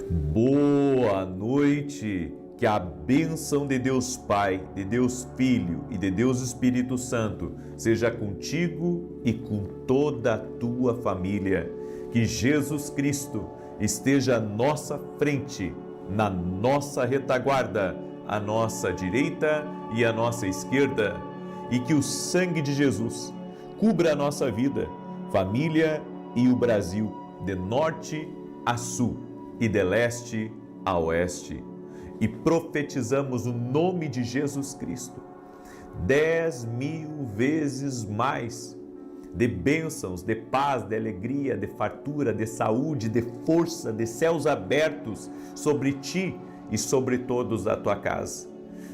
Boa noite, que a bênção de Deus Pai, de Deus Filho e de Deus Espírito Santo seja contigo e com toda a tua família. Que Jesus Cristo esteja à nossa frente, na nossa retaguarda, à nossa direita e à nossa esquerda, e que o sangue de Jesus cubra a nossa vida, família e o Brasil, de norte a sul e de leste a oeste. E profetizamos o nome de Jesus Cristo 10.000 vezes mais de bênçãos, de paz, de alegria, de fartura, de saúde, de força, de céus abertos sobre ti e sobre todos da tua casa.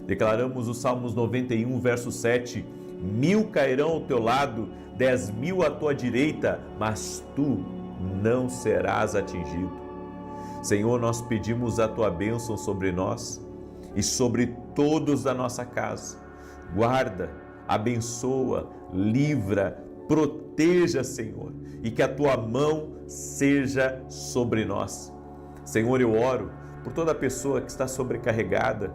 Declaramos os Salmos 91, verso 7: 1000 cairão ao teu lado, 10.000 à tua direita, mas tu não serás atingido. Senhor, nós pedimos a tua bênção sobre nós e sobre todos da nossa casa. Guarda, abençoa, livra, proteja, Senhor, e que a tua mão seja sobre nós. Senhor, eu oro por toda pessoa que está sobrecarregada,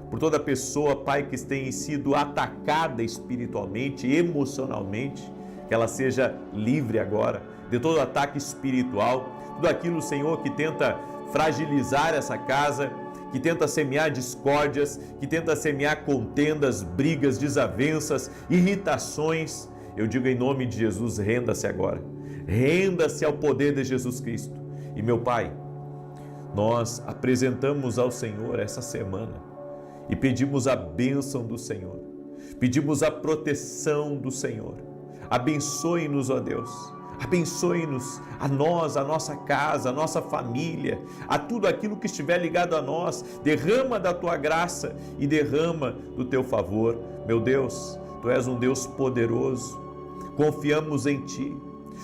por toda pessoa, Pai, que tem sido atacada espiritualmente, emocionalmente, que ela seja livre agora de todo ataque espiritual, tudo aquilo, Senhor, que tenta fragilizar essa casa, que tenta semear discórdias, que tenta semear contendas, brigas, desavenças, irritações. Eu digo em nome de Jesus, renda-se agora, renda-se ao poder de Jesus Cristo. E meu Pai, nós apresentamos ao Senhor essa semana e pedimos a bênção do Senhor, pedimos a proteção do Senhor. Abençoe-nos, ó Deus, abençoe-nos, a nós, a nossa casa, a nossa família, a tudo aquilo que estiver ligado a nós. Derrama da tua graça e derrama do teu favor. Meu Deus, tu és um Deus poderoso, confiamos em ti.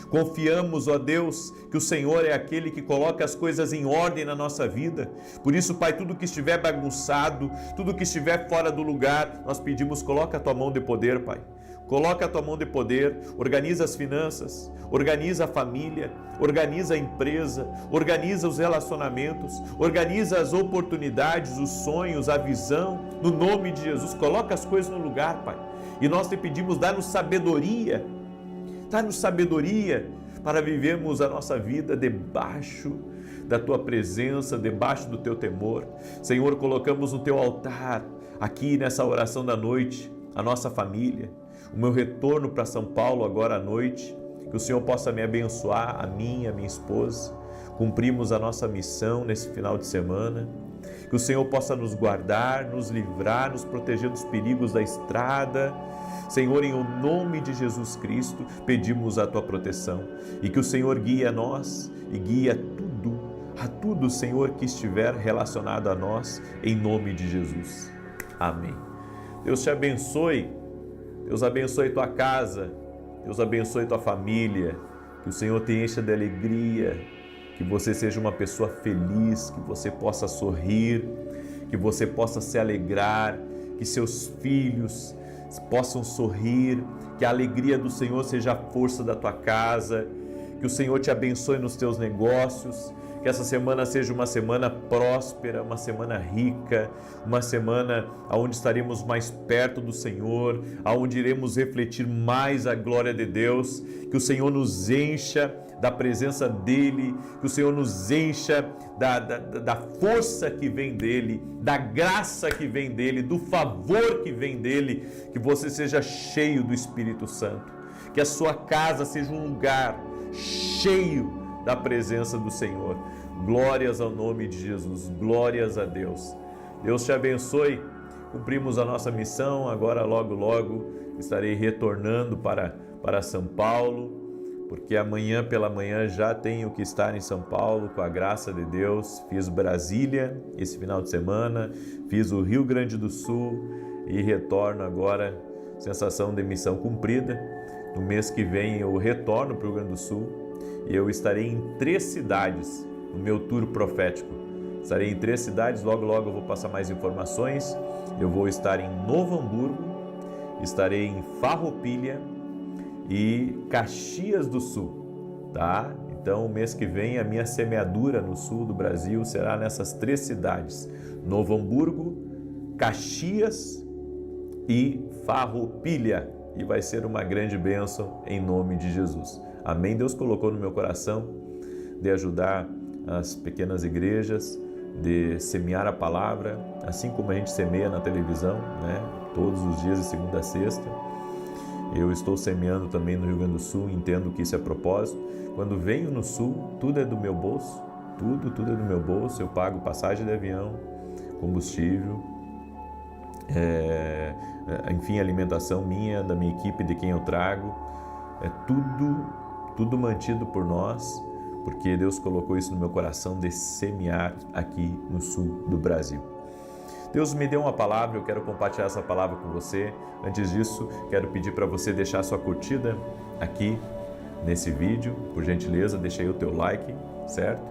Confiamos, ó Deus, que o Senhor é aquele que coloca as coisas em ordem na nossa vida. Por isso, Pai, tudo que estiver bagunçado, tudo que estiver fora do lugar, nós pedimos, coloca a tua mão de poder, Pai. Coloca a tua mão de poder, organiza as finanças, organiza a família, organiza a empresa, organiza os relacionamentos, organiza as oportunidades, os sonhos, a visão, no nome de Jesus. Coloca as coisas no lugar, Pai. E nós te pedimos, dá-nos sabedoria, para vivermos a nossa vida debaixo da tua presença, debaixo do teu temor. Senhor, colocamos no teu altar, aqui nessa oração da noite, a nossa família, o meu retorno para São Paulo agora à noite, que o Senhor possa me abençoar, a mim, a minha esposa, cumprimos a nossa missão nesse final de semana, que o Senhor possa nos guardar, nos livrar, nos proteger dos perigos da estrada. Senhor, em o nome de Jesus Cristo, pedimos a tua proteção e que o Senhor guie a nós e guie a tudo, Senhor, que estiver relacionado a nós, em nome de Jesus. Amém. Deus te abençoe, Deus abençoe tua casa, Deus abençoe tua família, que o Senhor te encha de alegria, que você seja uma pessoa feliz, que você possa sorrir, que você possa se alegrar, que seus filhos possam sorrir, que a alegria do Senhor seja a força da tua casa, que o Senhor te abençoe nos teus negócios, que essa semana seja uma semana próspera, uma semana rica, uma semana onde estaremos mais perto do Senhor, onde iremos refletir mais a glória de Deus, que o Senhor nos encha da presença dEle, que o Senhor nos encha da força que vem dEle, da graça que vem dEle, do favor que vem dEle, que você seja cheio do Espírito Santo, que a sua casa seja um lugar cheio da presença do Senhor. Glórias ao nome de Jesus, glórias a Deus. Deus te abençoe, cumprimos a nossa missão, agora logo estarei retornando para São Paulo, porque amanhã pela manhã já tenho que estar em São Paulo, com a graça de Deus. Fiz Brasília esse final de semana, fiz o Rio Grande do Sul e retorno agora, sensação de missão cumprida. No mês que vem eu retorno para o Rio Grande do Sul e eu estarei em 3 cidades no meu tour profético. Estarei em 3 cidades, logo eu vou passar mais informações. Eu vou estar em Novo Hamburgo, estarei em Farroupilha e Caxias do Sul, tá? Então, mês que vem, a minha semeadura no sul do Brasil será nessas 3 cidades: Novo Hamburgo, Caxias e Farroupilha. E vai ser uma grande bênção em nome de Jesus. Amém? Deus colocou no meu coração de ajudar as pequenas igrejas, de semear a palavra, assim como a gente semeia na televisão, né? Todos os dias de segunda a sexta. Eu estou semeando também no Rio Grande do Sul, entendo que isso é propósito. Quando venho no Sul, tudo é do meu bolso, tudo é do meu bolso. Eu pago passagem de avião, combustível, enfim, alimentação minha, da minha equipe, de quem eu trago. É tudo mantido por nós, porque Deus colocou isso no meu coração de semear aqui no sul do Brasil. Deus me deu uma palavra, eu quero compartilhar essa palavra com você. Antes disso, quero pedir para você deixar sua curtida aqui nesse vídeo. Por gentileza, deixa aí o teu like, certo?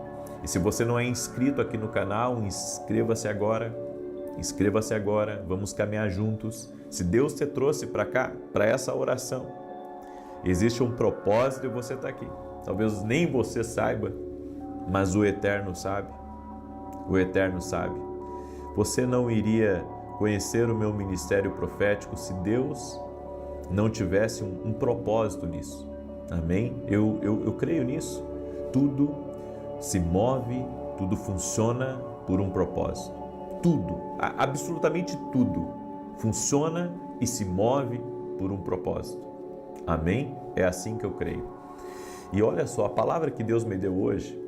E se você não é inscrito aqui no canal, inscreva-se agora. Inscreva-se agora, vamos caminhar juntos. Se Deus te trouxe para cá, para essa oração, existe um propósito e você está aqui. Talvez nem você saiba, mas o Eterno sabe. O Eterno sabe. Você não iria conhecer o meu ministério profético se Deus não tivesse um propósito nisso. Amém? Eu creio nisso. Tudo se move, tudo funciona por um propósito. Tudo, absolutamente tudo, funciona e se move por um propósito. Amém? É assim que eu creio. E olha só, a palavra que Deus me deu hoje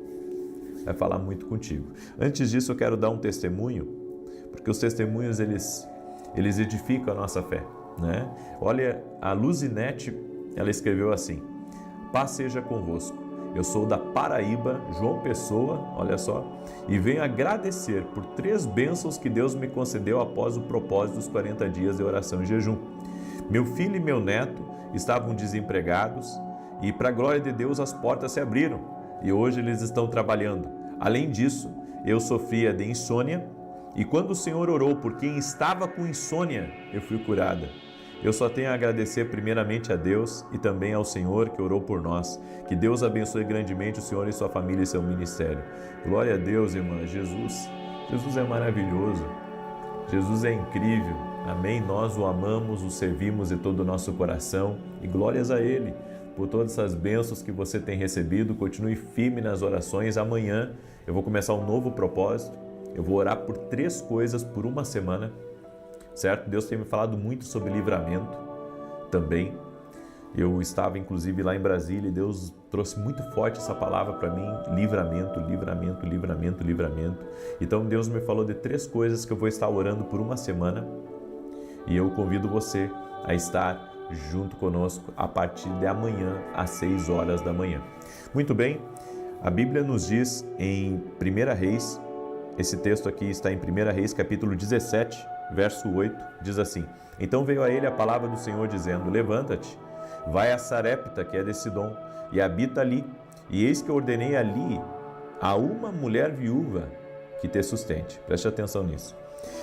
vai falar muito contigo. Antes disso, eu quero dar um testemunho, porque os testemunhos, eles edificam a nossa fé, né? Olha, a Luzinete, ela escreveu assim: paz seja convosco. Eu sou da Paraíba, João Pessoa, olha só, e venho agradecer por 3 bênçãos que Deus me concedeu após o propósito dos 40 dias de oração e jejum. Meu filho e meu neto estavam desempregados e, para a glória de Deus, as portas se abriram e hoje eles estão trabalhando. Além disso, eu sofria de insônia e quando o Senhor orou por quem estava com insônia, eu fui curada. Eu só tenho a agradecer primeiramente a Deus e também ao Senhor que orou por nós. Que Deus abençoe grandemente o Senhor e sua família e seu ministério. Glória a Deus, irmã. Jesus é maravilhoso. Jesus é incrível. Amém? Nós o amamos, o servimos de todo o nosso coração e glórias a Ele por todas essas bênçãos que você tem recebido. Continue firme nas orações. Amanhã eu vou começar um novo propósito. Eu vou orar por 3 coisas por uma semana. Certo? Deus tem me falado muito sobre livramento também. Eu estava inclusive lá em Brasília e Deus trouxe muito forte essa palavra para mim: livramento, livramento, livramento, livramento. Então Deus me falou de 3 coisas que eu vou estar orando por uma semana e eu convido você a estar junto conosco a partir de amanhã às 6 horas da manhã. Muito bem, a Bíblia nos diz em 1 Reis, esse texto aqui está em 1 Reis capítulo 17, verso 8, diz assim: então veio a ele a palavra do Senhor dizendo: levanta-te, vai a Sarepta, que é de Sidom, e habita ali, e eis que eu ordenei ali a uma mulher viúva que te sustente. Preste atenção nisso.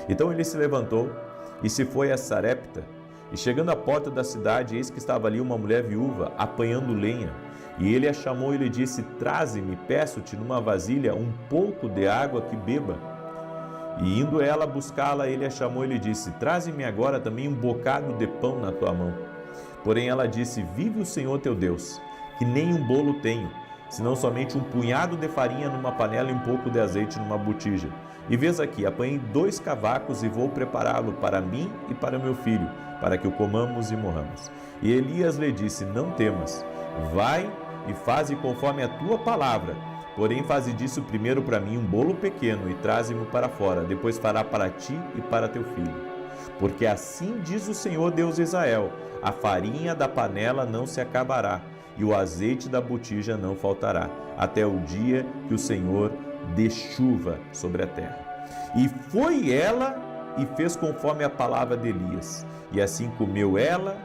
Então ele se levantou e se foi a Sarepta, e chegando à porta da cidade, eis que estava ali uma mulher viúva apanhando lenha. E ele a chamou e lhe disse: traze-me, peço-te, numa vasilha um pouco de água que beba. E indo ela buscá-la, ele a chamou e lhe disse: traze-me agora também um bocado de pão na tua mão. Porém ela disse: vive o Senhor teu Deus, que nem um bolo tenho, senão somente um punhado de farinha numa panela e um pouco de azeite numa botija. E vês aqui, apanhei 2 cavacos e vou prepará-lo para mim e para meu filho, para que o comamos e morramos. E Elias lhe disse: não temas, vai e faze conforme a tua palavra. Porém, faze disso primeiro para mim um bolo pequeno e traze-mo para fora, depois fará para ti e para teu filho. Porque assim diz o Senhor Deus de Israel: a farinha da panela não se acabará, e o azeite da botija não faltará, até o dia que o Senhor dê chuva sobre a terra. E foi ela e fez conforme a palavra de Elias. E assim comeu ela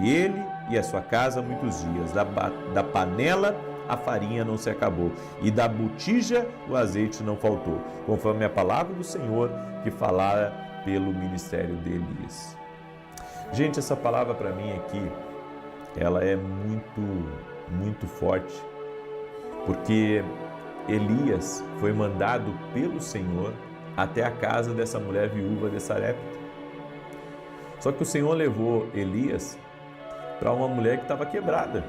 e ele e a sua casa muitos dias. Da panela a farinha não se acabou, e da botija o azeite não faltou, conforme a palavra do Senhor que falara pelo ministério de Elias. Gente, essa palavra para mim aqui, ela é muito forte, porque Elias foi mandado pelo Senhor até a casa dessa mulher viúva de Sarepta. Só que o Senhor levou Elias para uma mulher que estava quebrada.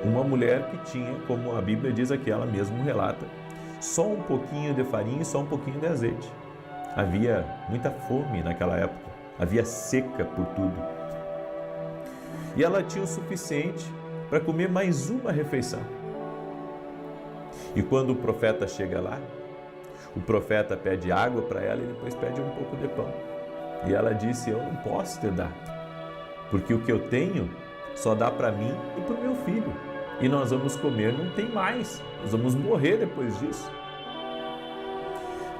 Uma mulher que tinha, como a Bíblia diz aqui, ela mesmo relata, só um pouquinho de farinha e só um pouquinho de azeite. Havia muita fome naquela época, havia seca por tudo. E ela tinha o suficiente para comer mais uma refeição. E quando o profeta chega lá, o profeta pede água para ela e depois pede um pouco de pão. E ela disse: eu não posso te dar, porque o que eu tenho só dá para mim e para o meu filho. E nós vamos comer, não tem mais, nós vamos morrer depois disso.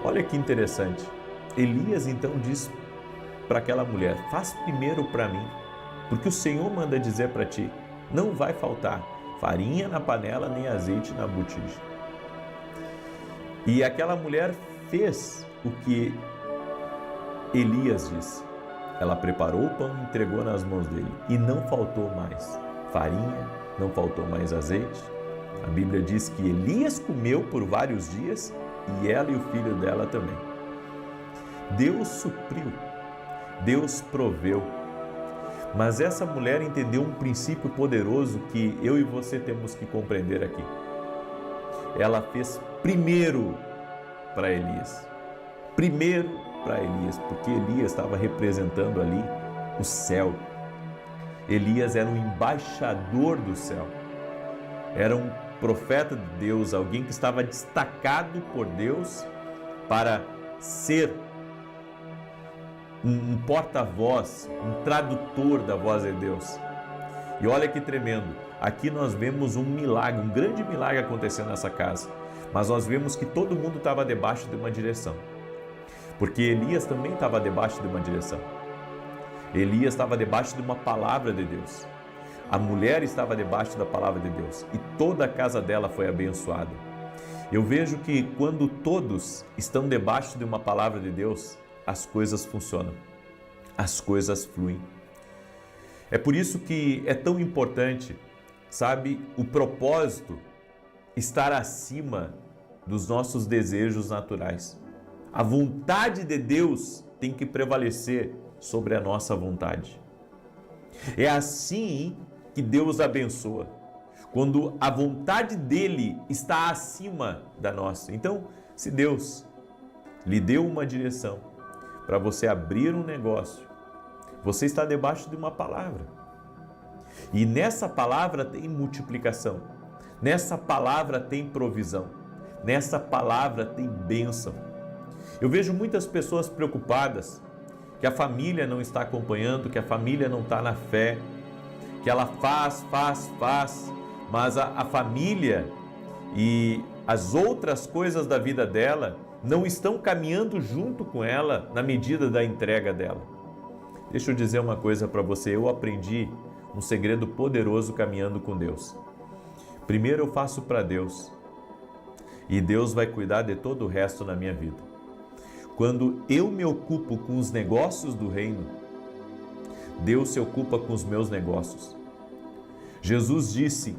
Olha que interessante. Elias então diz para aquela mulher: faz primeiro para mim, porque o Senhor manda dizer para ti, não vai faltar farinha na panela nem azeite na botija. E aquela mulher fez o que Elias disse. Ela preparou o pão e entregou nas mãos dele. E não faltou mais farinha, não faltou mais azeite. A Bíblia diz que Elias comeu por vários dias e ela e o filho dela também. Deus supriu, Deus proveu. Mas essa mulher entendeu um princípio poderoso que eu e você temos que compreender aqui. Ela fez primeiro para Elias. Primeiro para Elias, porque Elias estava representando ali o céu. Elias era um embaixador do céu. Era um profeta de Deus, alguém que estava destacado por Deus para ser um porta-voz, um tradutor da voz de Deus. E olha que tremendo, aqui nós vemos um milagre, um grande milagre acontecendo nessa casa, mas nós vemos que todo mundo estava debaixo de uma direção, porque Elias também estava debaixo de uma direção. Elias estava debaixo de uma palavra de Deus. A mulher estava debaixo da palavra de Deus e toda a casa dela foi abençoada. Eu vejo que quando todos estão debaixo de uma palavra de Deus, as coisas funcionam, as coisas fluem. É por isso que é tão importante, sabe, o propósito estar acima dos nossos desejos naturais. A vontade de Deus tem que prevalecer sobre a nossa vontade. É assim que Deus abençoa, quando a vontade dele está acima da nossa. Então, se Deus lhe deu uma direção para você abrir um negócio, você está debaixo de uma palavra. E nessa palavra tem multiplicação, nessa palavra tem provisão, nessa palavra tem bênção. Eu vejo muitas pessoas preocupadas que a família não está acompanhando, que a família não está na fé, que ela faz, mas a família e as outras coisas da vida dela não estão caminhando junto com ela na medida da entrega dela. Deixa eu dizer uma coisa para você, eu aprendi um segredo poderoso caminhando com Deus. Primeiro eu faço para Deus e Deus vai cuidar de todo o resto na minha vida. Quando eu me ocupo com os negócios do reino, Deus se ocupa com os meus negócios. Jesus disse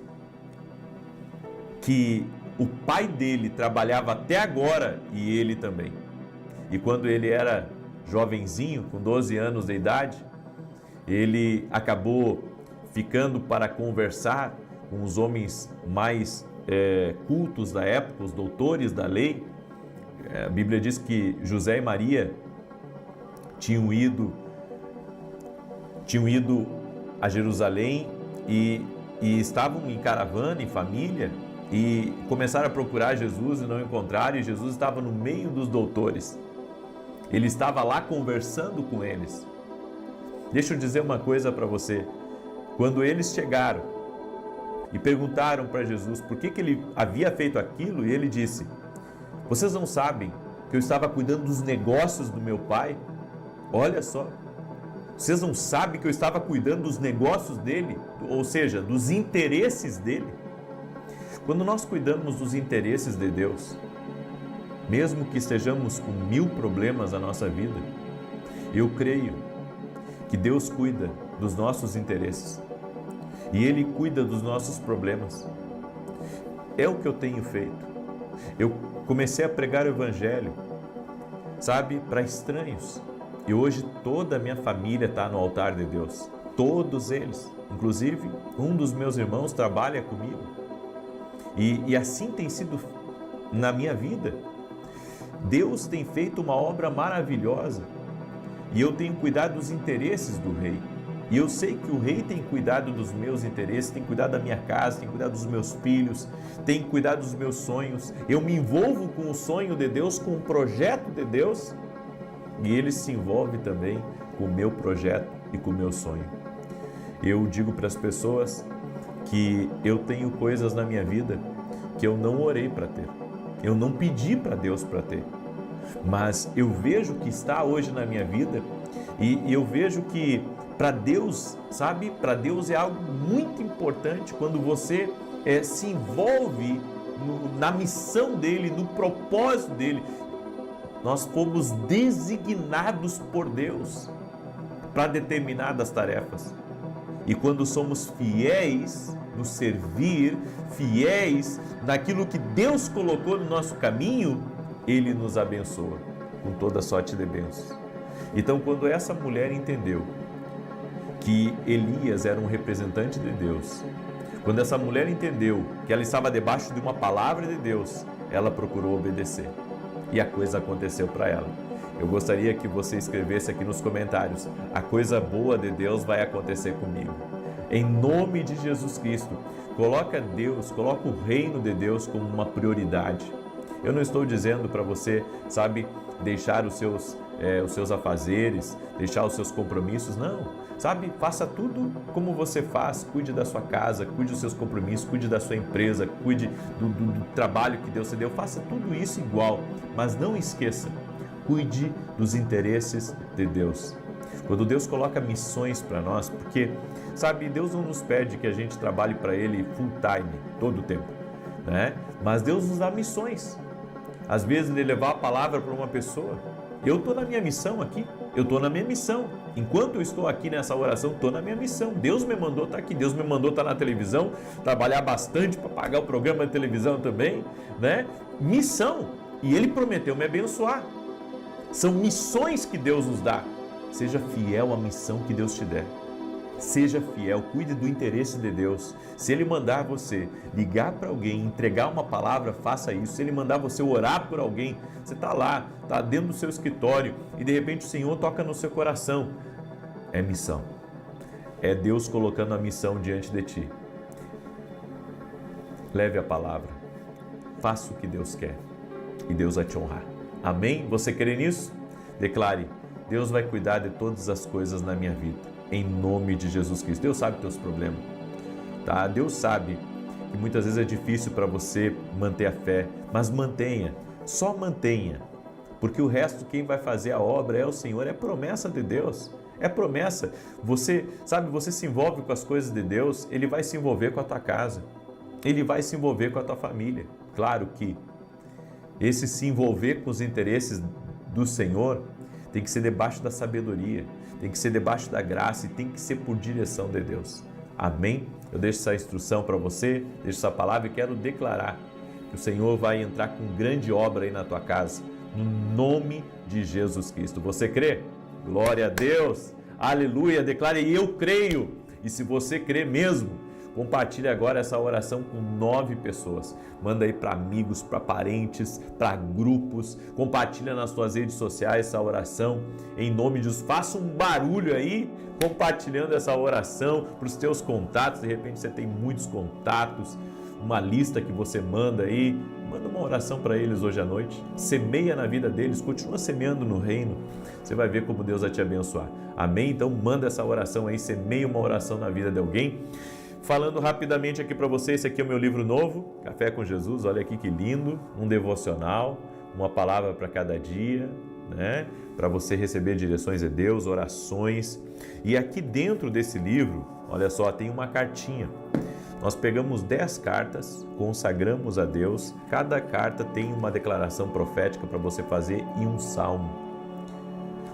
que o pai dele trabalhava até agora e ele também. E quando ele era jovenzinho, com 12 anos de idade, ele acabou ficando para conversar com os homens mais cultos da época, os doutores da lei. A Bíblia diz que José e Maria tinham ido a Jerusalém e estavam em caravana, em família, e começaram a procurar Jesus e não encontraram, e Jesus estava no meio dos doutores. Ele estava lá conversando com eles. Deixa eu dizer uma coisa para você. Quando eles chegaram e perguntaram para Jesus por que ele havia feito aquilo, e ele disse: vocês não sabem que eu estava cuidando dos negócios do meu pai? Olha só, vocês não sabem que eu estava cuidando dos negócios dele, ou seja, dos interesses dele? Quando nós cuidamos dos interesses de Deus, mesmo que estejamos com 1000 problemas na nossa vida, eu creio que Deus cuida dos nossos interesses e Ele cuida dos nossos problemas. é o que eu tenho feito. Eu comecei a pregar o Evangelho, sabe, para estranhos. E hoje toda a minha família está no altar de Deus. Todos eles. Inclusive, um dos meus irmãos trabalha comigo. E assim tem sido na minha vida. Deus tem feito uma obra maravilhosa. E eu tenho cuidado dos interesses do rei. E eu sei que o rei tem cuidado dos meus interesses, tem cuidado da minha casa, tem cuidado dos meus filhos, tem cuidado dos meus sonhos. Eu me envolvo com o sonho de Deus, com o projeto de Deus, e ele se envolve também com o meu projeto e com o meu sonho. Eu digo para as pessoas que eu tenho coisas na minha vida que eu não orei para ter. Eu não pedi para Deus para ter. Mas eu vejo que está hoje na minha vida e eu vejo que para Deus, sabe, para Deus é algo muito importante quando você se envolve na missão dele, no propósito dele. Nós fomos designados por Deus para determinadas tarefas. E quando somos fiéis no servir, fiéis naquilo que Deus colocou no nosso caminho, Ele nos abençoa com toda sorte de bênçãos. Então, quando essa mulher entendeu que Elias era um representante de Deus, quando essa mulher entendeu que ela estava debaixo de uma palavra de Deus, ela procurou obedecer. E a coisa aconteceu para ela. Eu gostaria que você escrevesse aqui nos comentários: a coisa boa de Deus vai acontecer comigo. Em nome de Jesus Cristo, coloca Deus, coloca o reino de Deus como uma prioridade. Eu não estou dizendo para você, sabe, deixar os seus afazeres, deixar os seus compromissos, não. Sabe, faça tudo como você faz, cuide da sua casa, cuide dos seus compromissos, cuide da sua empresa, cuide do trabalho que Deus te deu, faça tudo isso igual, mas não esqueça, cuide dos interesses de Deus. Quando Deus coloca missões para nós, porque, sabe, Deus não nos pede que a gente trabalhe para Ele full time, todo o tempo, né? Mas Deus nos dá missões. Às vezes Ele levar a palavra para uma pessoa. Eu estou na minha missão aqui, eu estou na minha missão. Enquanto eu estou aqui nessa oração, estou na minha missão. Deus me mandou estar aqui, Deus me mandou estar na televisão, trabalhar bastante para pagar o programa de televisão também, né? Missão. E Ele prometeu me abençoar. São missões que Deus nos dá. Seja fiel à missão que Deus te der. Seja fiel, cuide do interesse de Deus. Se Ele mandar você ligar para alguém, entregar uma palavra, faça isso. Se Ele mandar você orar por alguém, você está lá, está dentro do seu escritório e de repente o Senhor toca no seu coração. É missão. É Deus colocando a missão diante de ti. Leve a palavra. Faça o que Deus quer e Deus vai te honrar. Amém? Você crê nisso? Declare: Deus vai cuidar de todas as coisas na minha vida. Em nome de Jesus Cristo. Deus sabe os teus problemas, tá? Deus sabe que muitas vezes é difícil para você manter a fé, mas mantenha, só mantenha, porque o resto quem vai fazer a obra é o Senhor, é promessa de Deus, é promessa. Você, sabe, você se envolve com as coisas de Deus, Ele vai se envolver com a tua casa, Ele vai se envolver com a tua família. Claro que esse se envolver com os interesses do Senhor tem que ser debaixo da sabedoria, tem que ser debaixo da graça e tem que ser por direção de Deus. Amém? Eu deixo essa instrução para você, deixo essa palavra e quero declarar que o Senhor vai entrar com grande obra aí na tua casa, no nome de Jesus Cristo. Você crê? Glória a Deus! Aleluia! Declare: eu creio! E se você crê mesmo, compartilhe agora essa oração com 9 pessoas. Manda aí para amigos, para parentes, para grupos. Compartilha nas suas redes sociais essa oração. Em nome de Jesus, faça um barulho aí, compartilhando essa oração para os teus contatos. De repente você tem muitos contatos, uma lista que você manda aí. Manda uma oração para eles hoje à noite. Semeia na vida deles, continua semeando no reino. Você vai ver como Deus vai te abençoar. Amém? Então manda essa oração aí, semeia uma oração na vida de alguém. Falando rapidamente aqui para você, esse aqui é o meu livro novo, Café com Jesus. Olha aqui que lindo, um devocional, uma palavra para cada dia, né? Para você receber direções de Deus, orações. E aqui dentro desse livro, olha só, tem uma cartinha. Nós pegamos 10 cartas, consagramos a Deus. Cada carta tem uma declaração profética para você fazer e um salmo.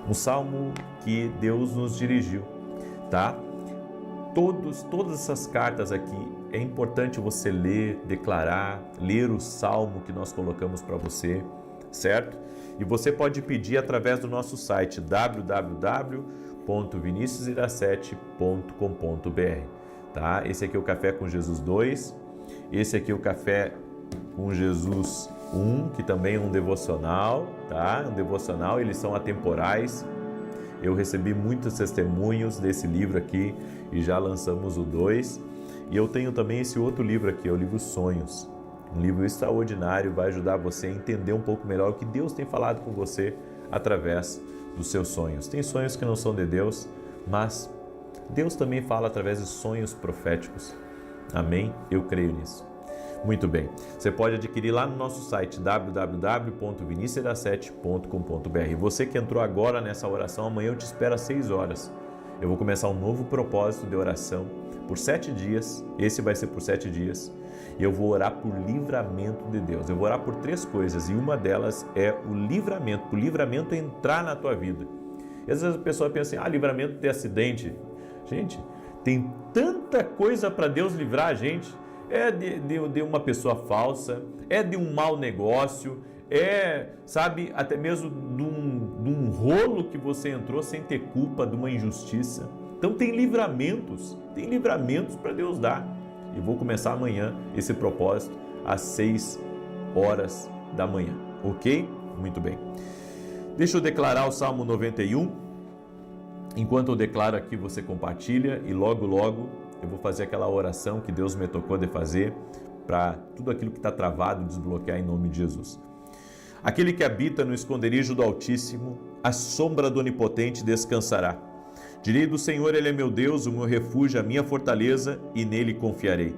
Um salmo que Deus nos dirigiu, tá? Todas essas cartas aqui, é importante você ler, declarar, ler o salmo que nós colocamos para você, certo? E você pode pedir através do nosso site www.viniciusiracete.com.br, tá? Esse aqui é o Café com Jesus 2, esse aqui é o Café com Jesus 1, que também é um devocional, tá? Um devocional, eles são atemporais. Eu recebi muitos testemunhos desse livro aqui e já lançamos o 2. E eu tenho também esse outro livro aqui, é o livro Sonhos. Um livro extraordinário, vai ajudar você a entender um pouco melhor o que Deus tem falado com você através dos seus sonhos. Tem sonhos que não são de Deus, mas Deus também fala através de sonhos proféticos. Amém? Eu creio nisso. Muito bem. Você pode adquirir lá no nosso site www.viniciusiracete.com.br. Você que entrou agora nessa oração, amanhã eu te espero às 6 horas. Eu vou começar um novo propósito de oração por 7 dias. Esse vai ser por 7 dias. E eu vou orar por livramento de Deus. Eu vou orar por 3 coisas e uma delas é o livramento, para o livramento entrar na tua vida. E às vezes a pessoa pensa assim, livramento de acidente. Gente, tem tanta coisa para Deus livrar a gente. É de uma pessoa falsa, é de um mau negócio, sabe, até mesmo de um rolo que você entrou sem ter culpa, de uma injustiça. Então tem livramentos para Deus dar. E vou começar amanhã esse propósito às 6 horas da manhã, ok? Muito bem. Deixa eu declarar o Salmo 91. Enquanto eu declaro aqui, você compartilha e logo eu vou fazer aquela oração que Deus me tocou de fazer para tudo aquilo que está travado desbloquear em nome de Jesus. Aquele que habita no esconderijo do Altíssimo, a sombra do Onipotente descansará. Direi do Senhor, Ele é meu Deus, o meu refúgio, a minha fortaleza, e nele confiarei.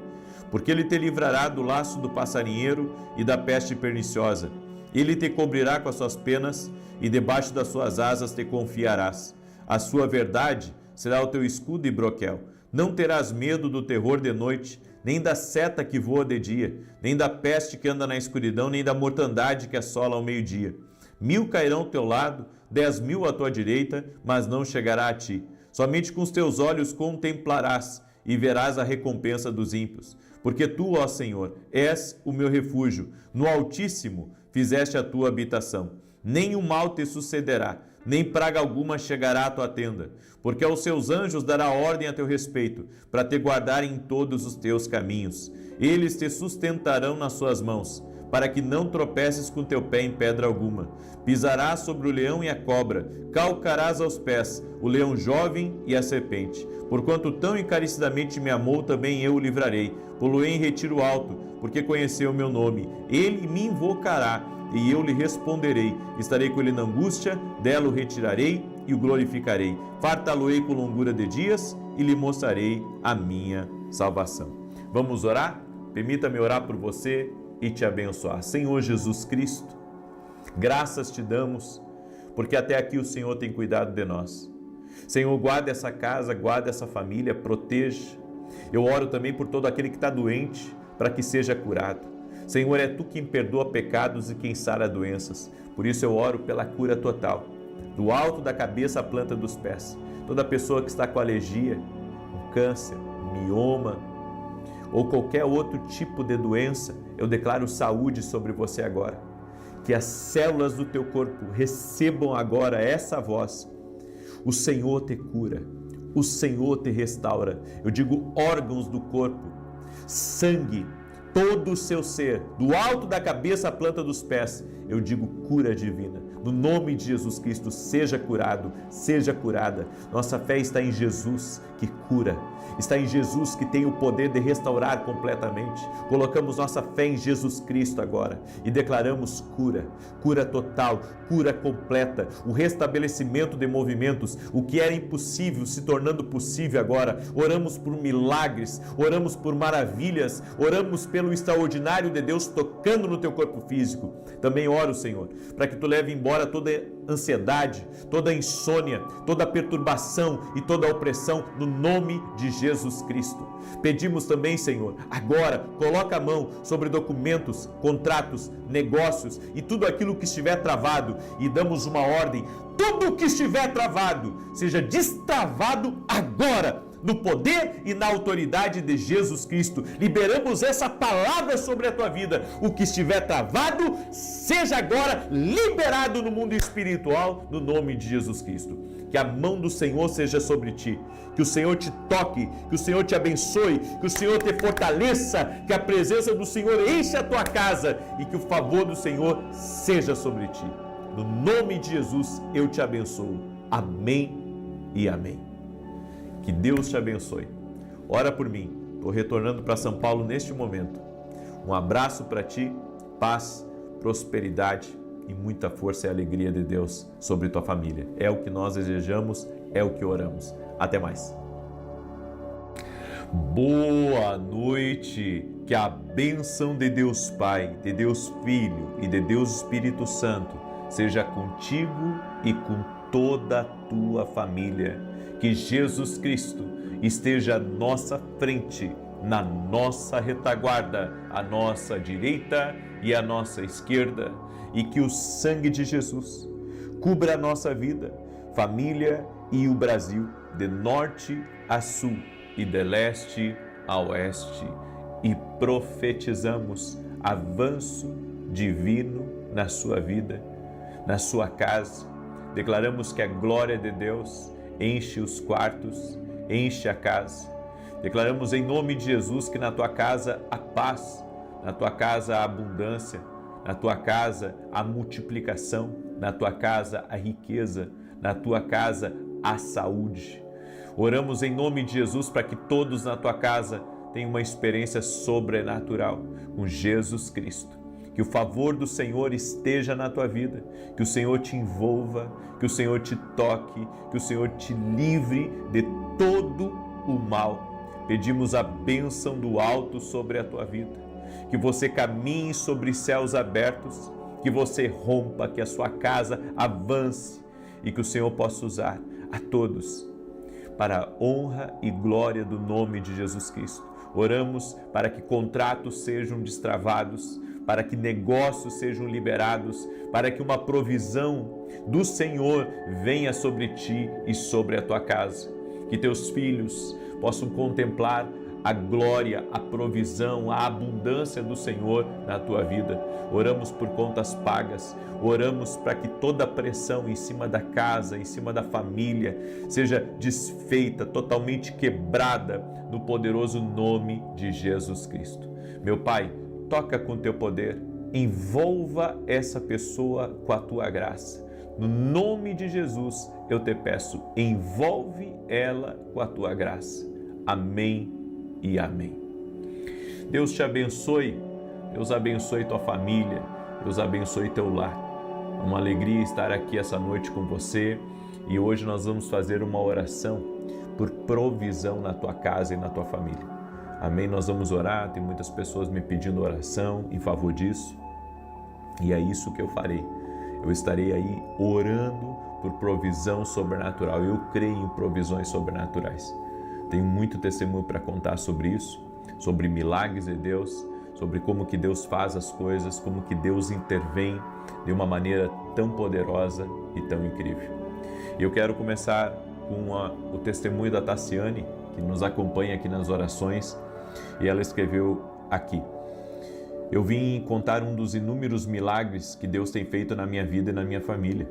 Porque Ele te livrará do laço do passarinheiro e da peste perniciosa. Ele te cobrirá com as suas penas, e debaixo das suas asas te confiarás. A sua verdade será o teu escudo e broquel. Não terás medo do terror de noite, nem da seta que voa de dia, nem da peste que anda na escuridão, nem da mortandade que assola ao meio-dia. 1000 cairão ao teu lado, 10.000 à tua direita, mas não chegará a ti. Somente com os teus olhos contemplarás e verás a recompensa dos ímpios. Porque tu, ó Senhor, és o meu refúgio, no Altíssimo fizeste a tua habitação. Nem o mal te sucederá, nem praga alguma chegará à tua tenda, porque aos seus anjos dará ordem a teu respeito, para te guardarem em todos os teus caminhos. Eles te sustentarão nas suas mãos, para que não tropeces com teu pé em pedra alguma. Pisarás sobre o leão e a cobra, calcarás aos pés o leão jovem e a serpente. Porquanto tão encarecidamente me amou, também eu o livrarei. Poloei em retiro alto, porque conheceu o meu nome. Ele me invocará, e eu lhe responderei. Estarei com ele na angústia, dela o retirarei e o glorificarei. Fartá-lo-ei com longura de dias e lhe mostrarei a minha salvação. Vamos orar? Permita-me orar por você e te abençoar. Senhor Jesus Cristo, graças te damos, porque até aqui o Senhor tem cuidado de nós. Senhor, guarda essa casa, guarda essa família, proteja. Eu oro também por todo aquele que está doente, para que seja curado. Senhor, é Tu quem perdoa pecados e quem sara doenças. Por isso eu oro pela cura total, do alto da cabeça à planta dos pés. Toda pessoa que está com alergia, com câncer, mioma ou qualquer outro tipo de doença, eu declaro saúde sobre você agora. Que as células do teu corpo recebam agora essa voz. O Senhor te cura, o Senhor te restaura. Eu digo órgãos do corpo, sangue, todo o seu ser, do alto da cabeça à planta dos pés, eu digo cura divina. No nome de Jesus Cristo, seja curado, seja curada. Nossa fé está em Jesus, que cura. Está em Jesus, que tem o poder de restaurar completamente. Colocamos nossa fé em Jesus Cristo agora e declaramos cura, cura total, cura completa, o restabelecimento de movimentos, o que era impossível se tornando possível agora. Oramos por milagres, oramos por maravilhas, oramos pelo extraordinário de Deus tocando no teu corpo físico. Também oro, Senhor, para que Tu leve embora toda ansiedade, toda insônia, toda perturbação e toda opressão no nome de Jesus Cristo. Pedimos também, Senhor, agora coloca a mão sobre documentos, contratos, negócios e tudo aquilo que estiver travado e damos uma ordem: tudo que estiver travado seja destravado agora no poder e na autoridade de Jesus Cristo. Liberamos essa palavra sobre a tua vida. O que estiver travado, seja agora liberado no mundo espiritual, no nome de Jesus Cristo. Que a mão do Senhor seja sobre ti, que o Senhor te toque, que o Senhor te abençoe, que o Senhor te fortaleça, que a presença do Senhor enche a tua casa e que o favor do Senhor seja sobre ti. No nome de Jesus eu te abençoo. Amém e amém. Que Deus te abençoe. Ora por mim. Estou retornando para São Paulo neste momento. Um abraço para ti, paz, prosperidade e muita força e alegria de Deus sobre tua família. É o que nós desejamos, é o que oramos. Até mais. Boa noite. Que a bênção de Deus Pai, de Deus Filho e de Deus Espírito Santo seja contigo e com toda a tua família. Que Jesus Cristo esteja à nossa frente, na nossa retaguarda, à nossa direita e à nossa esquerda, e que o sangue de Jesus cubra a nossa vida, família e o Brasil, de norte a sul e de leste a oeste, e profetizamos avanço divino na sua vida, na sua casa. Declaramos que a glória de Deus enche os quartos, enche a casa. Declaramos em nome de Jesus que na tua casa há paz, na tua casa há abundância, na tua casa há multiplicação, na tua casa há riqueza, na tua casa há saúde. Oramos em nome de Jesus para que todos na tua casa tenham uma experiência sobrenatural com Jesus Cristo. Que o favor do Senhor esteja na tua vida, que o Senhor te envolva, que o Senhor te toque, que o Senhor te livre de todo o mal. Pedimos a bênção do alto sobre a tua vida, que você caminhe sobre céus abertos, que você rompa, que a sua casa avance e que o Senhor possa usar a todos para a honra e glória do nome de Jesus Cristo. Oramos para que contratos sejam destravados, para que negócios sejam liberados, para que uma provisão do Senhor venha sobre ti e sobre a tua casa. Que teus filhos possam contemplar a glória, a provisão, a abundância do Senhor na tua vida. Oramos por contas pagas, oramos para que toda a pressão em cima da casa, em cima da família, seja desfeita, totalmente quebrada no poderoso nome de Jesus Cristo. Meu Pai, toca com teu poder, envolva essa pessoa com a tua graça. No nome de Jesus, eu te peço, envolve ela com a tua graça. Amém e amém. Deus te abençoe, Deus abençoe tua família, Deus abençoe teu lar. É uma alegria estar aqui essa noite com você e hoje nós vamos fazer uma oração por provisão na tua casa e na tua família. Amém? Nós vamos orar, tem muitas pessoas me pedindo oração em favor disso e é isso que eu farei. Eu estarei aí orando por provisão sobrenatural. Eu creio em provisões sobrenaturais. Tenho muito testemunho para contar sobre isso, sobre milagres de Deus, sobre como que Deus faz as coisas, como que Deus intervém de uma maneira tão poderosa e tão incrível. E eu quero começar com o testemunho da Tassiane, que nos acompanha aqui nas orações, e ela escreveu aqui: eu vim contar um dos inúmeros milagres que Deus tem feito na minha vida e na minha família.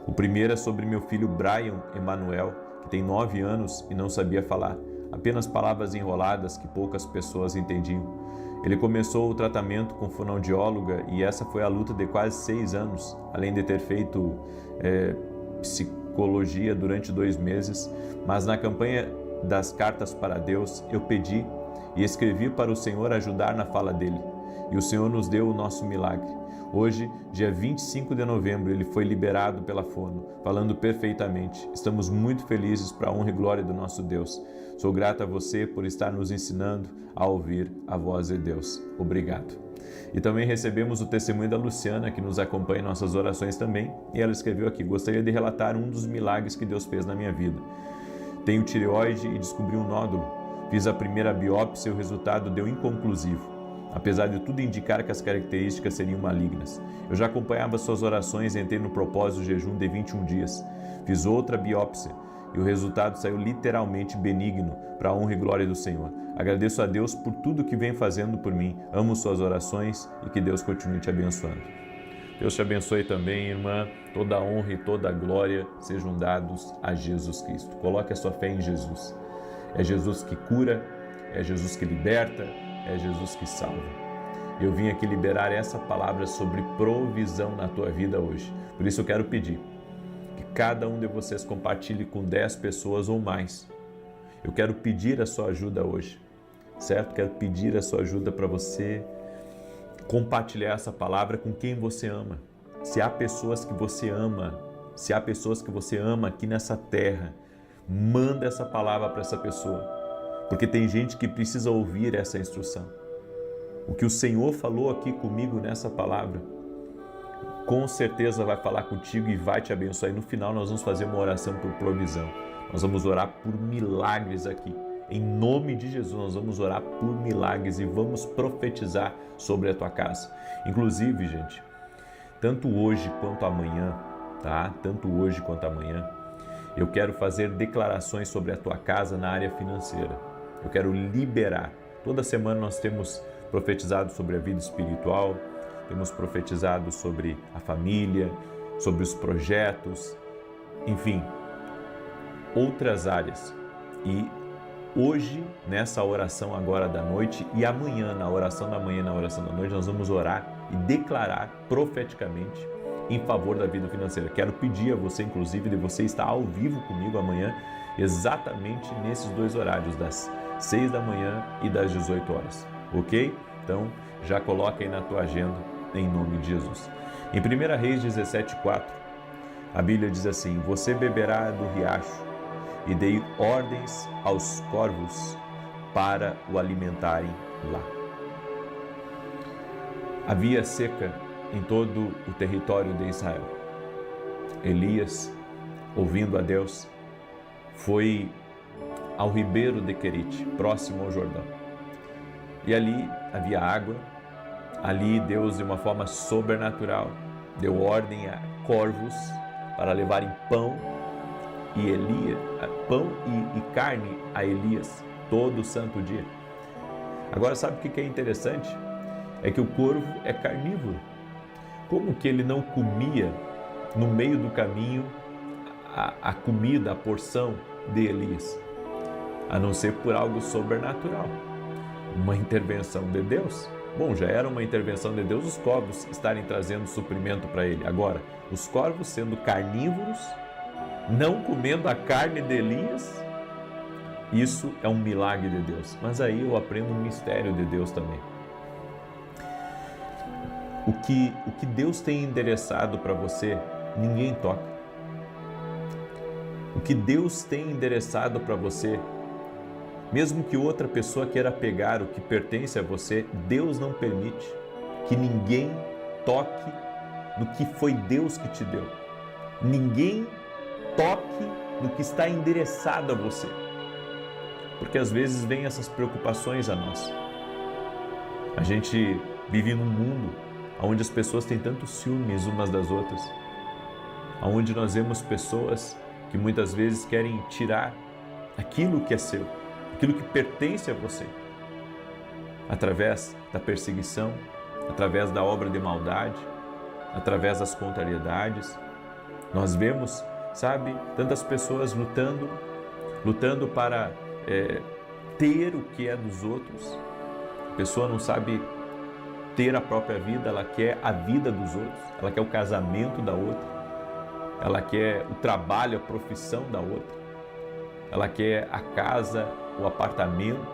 O primeiro é sobre meu filho Brian Emanuel, que tem 9 anos e não sabia falar, apenas palavras enroladas que poucas pessoas entendiam. Ele começou o tratamento com fonoaudióloga e essa foi a luta de quase 6 anos, além de ter feito psicologia durante 2 meses, mas na campanha das cartas para Deus eu pedi e escrevi para o Senhor ajudar na fala dele. E o Senhor nos deu o nosso milagre. Hoje, dia 25 de novembro, ele foi liberado pela fono, falando perfeitamente. Estamos muito felizes para a honra e glória do nosso Deus. Sou grato a você por estar nos ensinando a ouvir a voz de Deus. Obrigado. E também recebemos o testemunho da Luciana, que nos acompanha em nossas orações também. E ela escreveu aqui: gostaria de relatar um dos milagres que Deus fez na minha vida. Tenho tireoide e descobri um nódulo. Fiz a primeira biópsia e o resultado deu inconclusivo, apesar de tudo indicar que as características seriam malignas. Eu já acompanhava suas orações e entrei no propósito de jejum de 21 dias. Fiz outra biópsia e o resultado saiu literalmente benigno para a honra e glória do Senhor. Agradeço a Deus por tudo que vem fazendo por mim. Amo suas orações e que Deus continue te abençoando. Deus te abençoe também, irmã. Toda a honra e toda a glória sejam dados a Jesus Cristo. Coloque a sua fé em Jesus. É Jesus que cura, é Jesus que liberta, é Jesus que salva. Eu vim aqui liberar essa palavra sobre provisão na tua vida hoje. Por isso eu quero pedir que cada um de vocês compartilhe com 10 pessoas ou mais. Eu quero pedir a sua ajuda hoje, certo? Quero pedir a sua ajuda para você compartilhar essa palavra com quem você ama. Se há pessoas que você ama, aqui nessa terra, manda essa palavra para essa pessoa, porque tem gente que precisa ouvir essa instrução. O que o Senhor falou aqui comigo nessa palavra, com certeza vai falar contigo e vai te abençoar. E no final nós vamos fazer uma oração por provisão. Nós vamos orar por milagres aqui. Em nome de Jesus, nós vamos orar por milagres e vamos profetizar sobre a tua casa. Inclusive, gente, tanto hoje quanto amanhã, tá? Tanto hoje quanto amanhã, eu quero fazer declarações sobre a tua casa na área financeira. Eu quero liberar. Toda semana nós temos profetizado sobre a vida espiritual, temos profetizado sobre a família, sobre os projetos, enfim, outras áreas. E hoje, nessa oração agora da noite e amanhã, na oração da manhã e na oração da noite, nós vamos orar e declarar profeticamente em favor da vida financeira. Quero pedir a você, inclusive, de você estar ao vivo comigo amanhã, exatamente nesses 2 horários, das 6 da manhã e das 18 horas. Ok? Então, já coloca aí na tua agenda, em nome de Jesus. Em 1 Reis 17:4, a Bíblia diz assim: você beberá do riacho e dei ordens aos corvos para o alimentarem lá. Havia seca em todo o território de Israel. Elias, ouvindo a Deus, foi ao ribeiro de Querite, próximo ao Jordão. E ali havia água, ali Deus, de uma forma sobrenatural, deu ordem a corvos para levarem pão e carne a Elias todo santo dia. Agora, sabe o que é interessante? É que o corvo é carnívoro. Como que ele não comia no meio do caminho a comida, a porção de Elias? A não ser por algo sobrenatural. Uma intervenção de Deus. Bom, já era uma intervenção de Deus os corvos estarem trazendo suprimento para ele. Agora, os corvos sendo carnívoros, não comendo a carne de Elias, isso é um milagre de Deus. Mas aí eu aprendo um mistério de Deus também. O que Deus tem endereçado para você, ninguém toca. O que Deus tem endereçado para você, mesmo que outra pessoa queira pegar o que pertence a você, Deus não permite que ninguém toque no que foi Deus que te deu. Ninguém toque no que está endereçado a você. Porque às vezes vem essas preocupações a nós. A gente vive num mundo onde as pessoas têm tantos ciúmes umas das outras, onde nós vemos pessoas que muitas vezes querem tirar aquilo que é seu, aquilo que pertence a você, através da perseguição, através da obra de maldade, através das contrariedades. Nós vemos, sabe, tantas pessoas lutando para ter o que é dos outros. A pessoa não sabe ter a própria vida, ela quer a vida dos outros, ela quer o casamento da outra, ela quer o trabalho, a profissão da outra, ela quer a casa, o apartamento,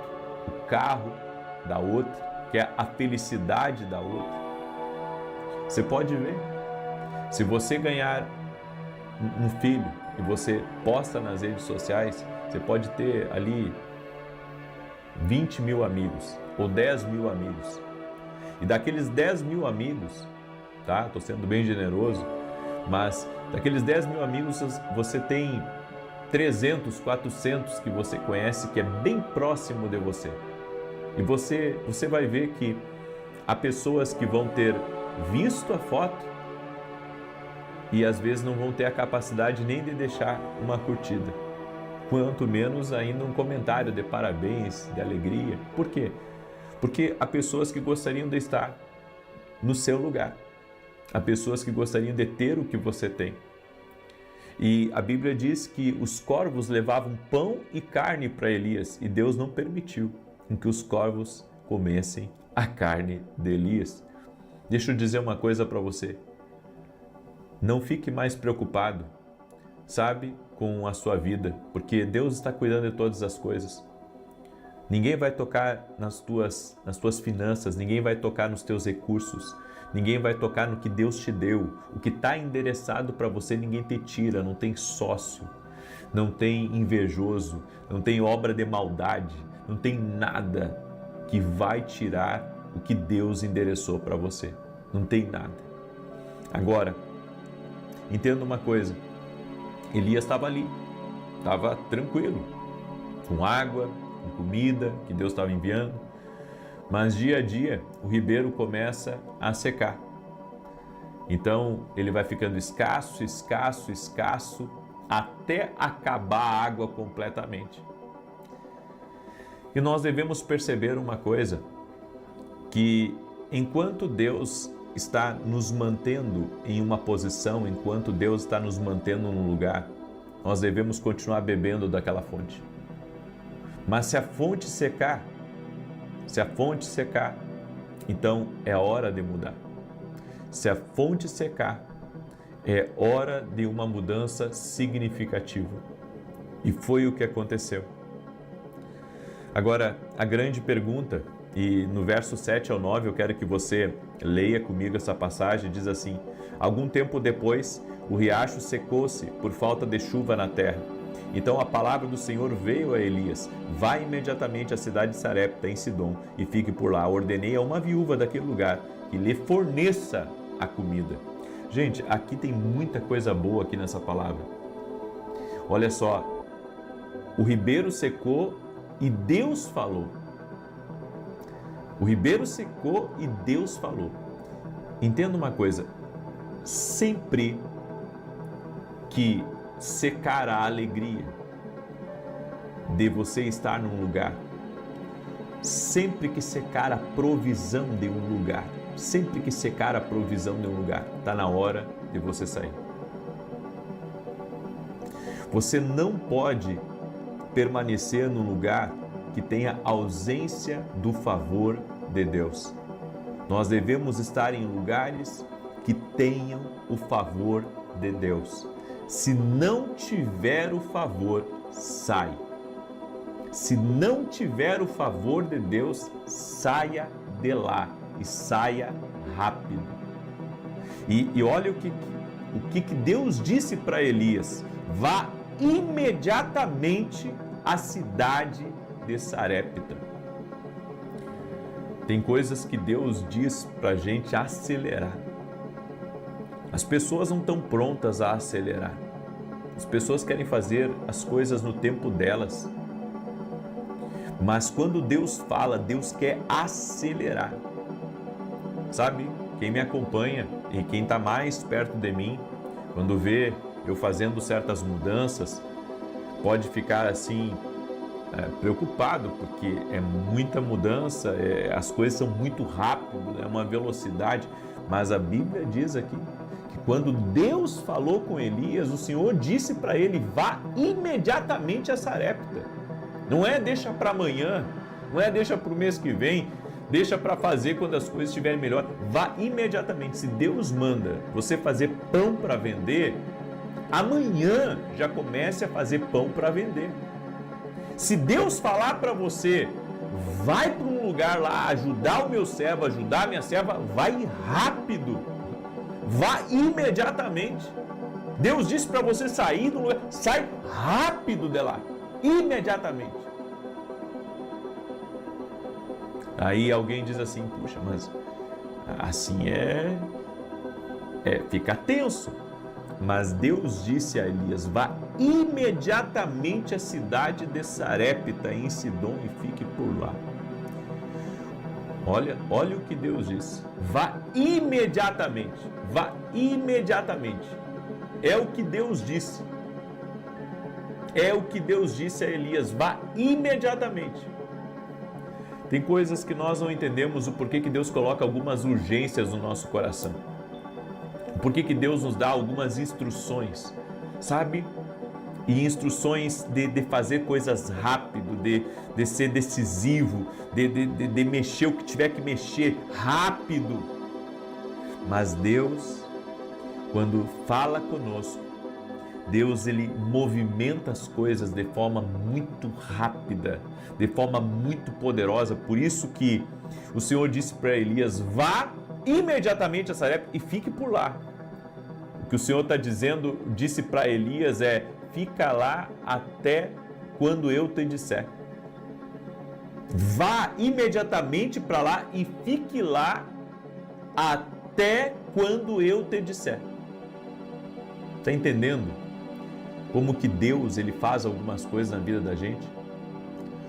o carro da outra, quer a felicidade da outra. Você pode ver, se você ganhar um filho e você posta nas redes sociais, você pode ter ali 20 mil amigos ou 10 mil amigos. E daqueles 10 mil amigos, tá? Estou sendo bem generoso, mas daqueles 10 mil amigos você tem 300, 400 que você conhece, que é bem próximo de você. E você vai ver que há pessoas que vão ter visto a foto e às vezes não vão ter a capacidade nem de deixar uma curtida. quanto menos ainda um comentário de parabéns, de alegria. Por quê? Porque há pessoas que gostariam de estar no seu lugar. Há pessoas que gostariam de ter o que você tem. E a Bíblia diz que os corvos levavam pão e carne para Elias e Deus não permitiu que os corvos comessem a carne de Elias. Deixa eu dizer uma coisa para você. Não fique mais preocupado, sabe, com a sua vida, porque Deus está cuidando de todas as coisas. Ninguém vai tocar nas tuas finanças, ninguém vai tocar nos teus recursos, ninguém vai tocar no que Deus te deu. O que está endereçado para você, ninguém te tira, não tem sócio, não tem invejoso, não tem obra de maldade, não tem nada que vai tirar o que Deus endereçou para você. Não tem nada. Agora, entenda uma coisa, Elias estava ali, estava tranquilo, com água, com comida que Deus estava enviando, mas dia a dia o ribeiro começa a secar. Então ele vai ficando escasso, até acabar a água completamente. E nós devemos perceber uma coisa, que enquanto Deus está nos mantendo em uma posição, enquanto Deus está nos mantendo num lugar, nós devemos continuar bebendo daquela fonte. Mas se a fonte secar, então é hora de mudar. Se a fonte secar, é hora de uma mudança significativa. E foi o que aconteceu. Agora, a grande pergunta, e no verso 7 ao 9 eu quero que você leia comigo essa passagem, diz assim: algum tempo depois, o riacho secou-se por falta de chuva na terra. Então a palavra do Senhor veio a Elias: vá imediatamente à cidade de Sarepta, em Sidom, e fique por lá. Ordenei a uma viúva daquele lugar que lhe forneça a comida. Gente, aqui tem muita coisa boa aqui nessa palavra. Olha só, o ribeiro secou e Deus falou. O ribeiro secou e Deus falou. Entenda uma coisa, sempre que secar a alegria de você estar num lugar, sempre que secar a provisão de um lugar, sempre que secar a provisão de um lugar, está na hora de você sair. Você não pode permanecer num lugar que tenha ausência do favor de Deus. Nós devemos estar em lugares que tenham o favor de Deus. Se não tiver o favor, sai. Se não tiver o favor de Deus, saia de lá e saia rápido. E olha o que Deus disse para Elias: vá imediatamente à cidade de Sarepta. Tem coisas que Deus diz para a gente acelerar. As pessoas não estão prontas a acelerar. As pessoas querem fazer as coisas no tempo delas. Mas quando Deus fala, Deus quer acelerar. Sabe, quem me acompanha e quem está mais perto de mim, quando vê eu fazendo certas mudanças, pode ficar assim, preocupado, porque é muita mudança, as coisas são muito rápidas, é uma velocidade. Mas a Bíblia diz aqui que quando Deus falou com Elias, o Senhor disse para ele: vá imediatamente a Sarepta. Não é deixa para amanhã, não é deixa para o mês que vem, deixa para fazer quando as coisas estiverem melhor. Vá imediatamente. Se Deus manda você fazer pão para vender, amanhã já comece a fazer pão para vender. Se Deus falar para você: vai para um lugar lá ajudar o meu servo, ajudar a minha serva, vai rápido. Vá imediatamente. Deus disse para você sair do lugar, sai rápido de lá, imediatamente. Aí alguém diz assim: puxa, mas assim fica tenso. Mas Deus disse a Elias: vá imediatamente à cidade de Sarepta, em Sidom, e fique por lá. Olha o que Deus disse: vá imediatamente, vá imediatamente. É o que Deus disse. É o que Deus disse a Elias: vá imediatamente. Tem coisas que nós não entendemos o porquê que Deus coloca algumas urgências no nosso coração. O porquê que Deus nos dá algumas instruções, sabe? E instruções de fazer coisas rápido, de ser decisivo, de mexer o que tiver que mexer rápido. Mas Deus, quando fala conosco, Deus, ele movimenta as coisas de forma muito rápida, de forma muito poderosa. Por isso que o Senhor disse para Elias: vá imediatamente a Sarepta e fique por lá. O que o Senhor está dizendo, disse para Elias é: fica lá até quando eu te disser. Vá imediatamente para lá e fique lá até quando eu te disser. Está entendendo? Como que Deus, ele faz algumas coisas na vida da gente?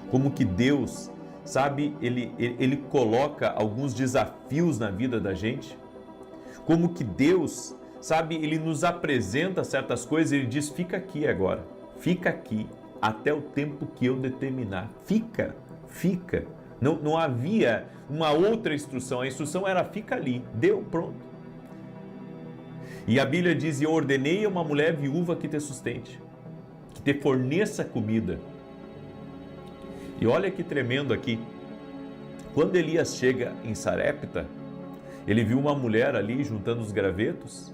Como que Deus, sabe, ele coloca alguns desafios na vida da gente? Como que Deus, sabe, ele nos apresenta certas coisas e ele diz: fica aqui agora, fica aqui até o tempo que eu determinar. Fica. Não havia uma outra instrução, a instrução era: fica ali, deu, pronto. E a Bíblia diz: eu ordenei a uma mulher viúva que te sustente, que te forneça comida. E olha que tremendo aqui. Quando Elias chega em Sarepta, ele viu uma mulher ali juntando os gravetos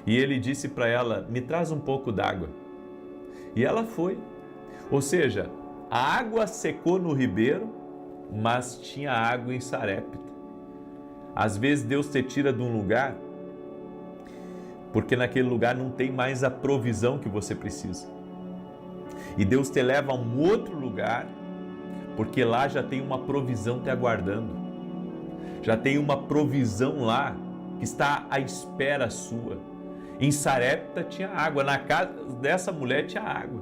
e ele disse para ela: me traz um pouco d'água. E ela foi. Ou seja, a água secou no ribeiro, mas tinha água em Sarepta. Às vezes Deus te tira de um lugar porque naquele lugar não tem mais a provisão que você precisa. E Deus te leva a um outro lugar, porque lá já tem uma provisão te aguardando. Já tem uma provisão lá que está à espera sua. Em Sarepta tinha água, na casa dessa mulher tinha água.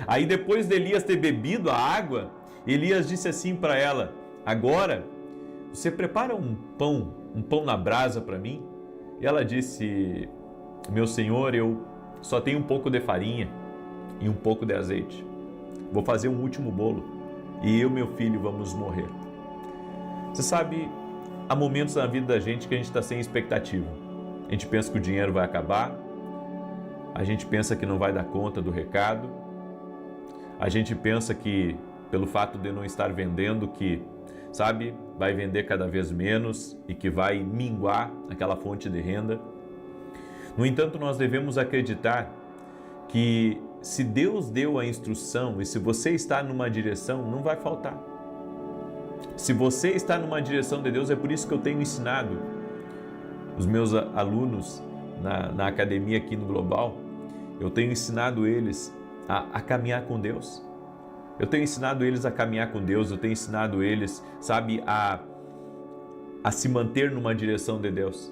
Aí depois de Elias ter bebido a água, Elias disse assim para ela: agora você prepara um pão na brasa para mim? E ela disse: meu senhor, eu só tenho um pouco de farinha e um pouco de azeite. Vou fazer um último bolo e eu e meu filho vamos morrer. Você sabe, há momentos na vida da gente que a gente está sem expectativa. A gente pensa que o dinheiro vai acabar, a gente pensa que não vai dar conta do recado, a gente pensa que pelo fato de não estar vendendo, que, sabe, vai vender cada vez menos e que vai minguar aquela fonte de renda. No entanto, nós devemos acreditar que se Deus deu a instrução e se você está numa direção, não vai faltar. Se você está numa direção de Deus, é por isso que eu tenho ensinado os meus alunos na academia aqui no Global, eu tenho ensinado eles a caminhar com Deus. Eu tenho ensinado eles a caminhar com Deus, eu tenho ensinado eles, sabe, a se manter numa direção de Deus.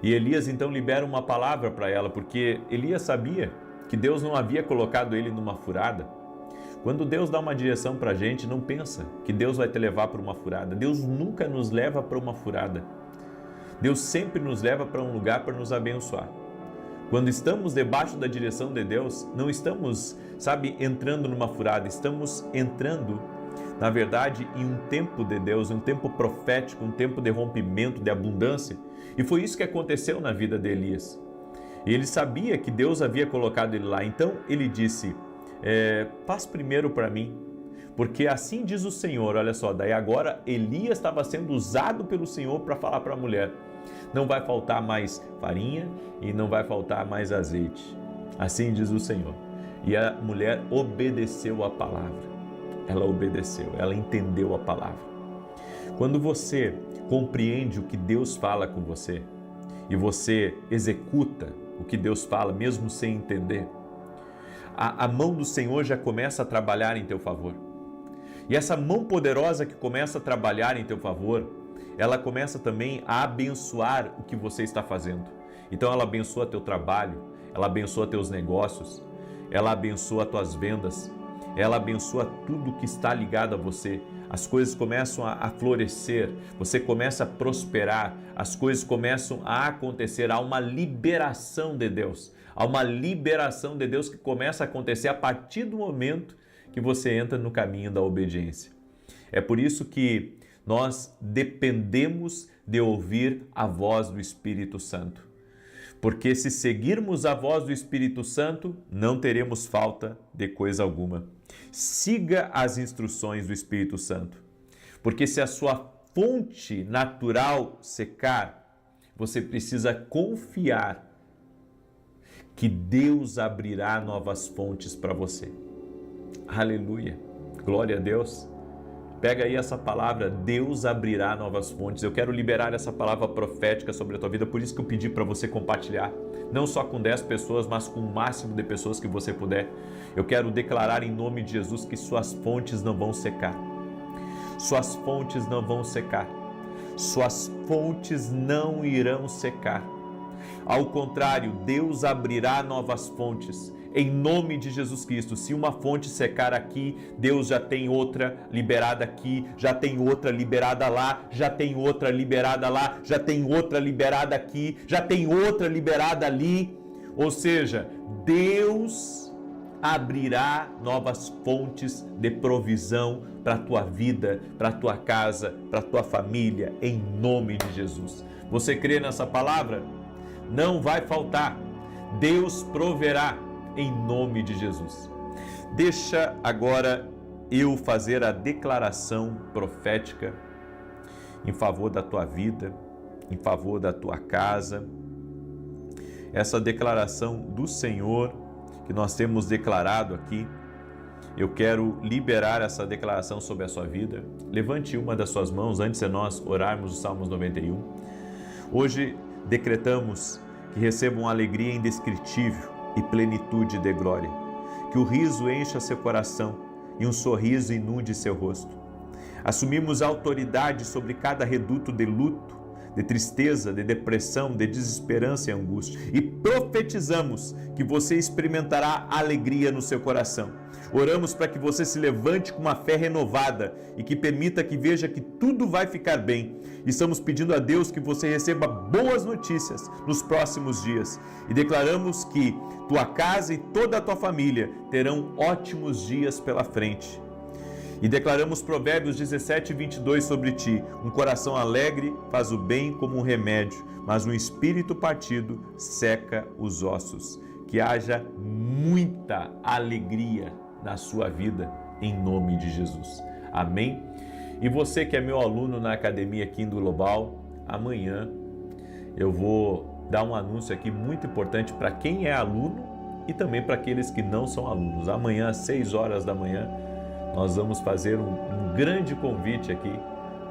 E Elias então libera uma palavra para ela, porque Elias sabia que Deus não havia colocado ele numa furada. Quando Deus dá uma direção para a gente, não pensa que Deus vai te levar para uma furada. Deus nunca nos leva para uma furada. Deus sempre nos leva para um lugar para nos abençoar. Quando estamos debaixo da direção de Deus, não estamos, sabe, entrando numa furada, estamos entrando, na verdade, em um tempo de Deus, um tempo profético, um tempo de rompimento, de abundância. E foi isso que aconteceu na vida de Elias. E ele sabia que Deus havia colocado ele lá, então ele disse: faz primeiro para mim, porque assim diz o Senhor. Olha só, daí agora Elias estava sendo usado pelo Senhor para falar para a mulher: não vai faltar mais farinha e não vai faltar mais azeite. Assim diz o Senhor. E a mulher obedeceu a palavra. Ela obedeceu, ela entendeu a palavra. Quando você compreende o que Deus fala com você e você executa o que Deus fala, mesmo sem entender, a mão do Senhor já começa a trabalhar em teu favor. E essa mão poderosa que começa a trabalhar em teu favor, ela começa também a abençoar o que você está fazendo. Então ela abençoa teu trabalho, ela abençoa teus negócios, ela abençoa tuas vendas, ela abençoa tudo que está ligado a você. as coisas começam a florescer, você começa a prosperar, as coisas começam a acontecer, há uma liberação de Deus. Há uma liberação de Deus que começa a acontecer a partir do momento que você entra no caminho da obediência. É por isso que nós dependemos de ouvir a voz do Espírito Santo. Porque se seguirmos a voz do Espírito Santo, não teremos falta de coisa alguma. Siga as instruções do Espírito Santo. Porque se a sua fonte natural secar, você precisa confiar que Deus abrirá novas fontes para você. Aleluia! Glória a Deus! Pega aí essa palavra, Deus abrirá novas fontes. Eu quero liberar essa palavra profética sobre a tua vida, por isso que eu pedi para você compartilhar, não só com 10 pessoas, mas com o máximo de pessoas que você puder. Eu quero declarar em nome de Jesus que suas fontes não vão secar. Suas fontes não vão secar. Suas fontes não irão secar. Ao contrário, Deus abrirá novas fontes. Em nome de Jesus Cristo, se uma fonte secar aqui, Deus já tem outra liberada aqui, já tem outra liberada lá, já tem outra liberada lá, já tem outra liberada aqui, já tem outra liberada ali. Ou seja, Deus abrirá novas fontes de provisão para a tua vida, para a tua casa, para a tua família, em nome de Jesus. Você crê nessa palavra? Não vai faltar. Deus proverá. Em nome de Jesus. Deixa agora eu fazer a declaração profética em favor da tua vida, em favor da tua casa. Essa declaração do Senhor que nós temos declarado aqui, eu quero liberar essa declaração sobre a sua vida. Levante uma das suas mãos antes de nós orarmos os Salmos 91. Hoje decretamos que recebam uma alegria indescritível e plenitude de glória, que o riso encha seu coração e um sorriso inunde seu rosto. Assumimos a autoridade sobre cada reduto de luto, de tristeza, de depressão, de desesperança e angústia e profetizamos que você experimentará alegria no seu coração. Oramos para que você se levante com uma fé renovada e que permita que veja que tudo vai ficar bem. Estamos pedindo a Deus que você receba boas notícias nos próximos dias e declaramos que tua casa e toda a tua família terão ótimos dias pela frente. E declaramos Provérbios 17, 22 sobre ti. Um coração alegre faz o bem como um remédio, mas um espírito partido seca os ossos. Que haja muita alegria na sua vida, em nome de Jesus. Amém? E você que é meu aluno na Academia Kingdom Global, amanhã eu vou dar um anúncio aqui muito importante para quem é aluno e também para aqueles que não são alunos. Amanhã, às 6 horas da manhã, nós vamos fazer um grande convite aqui,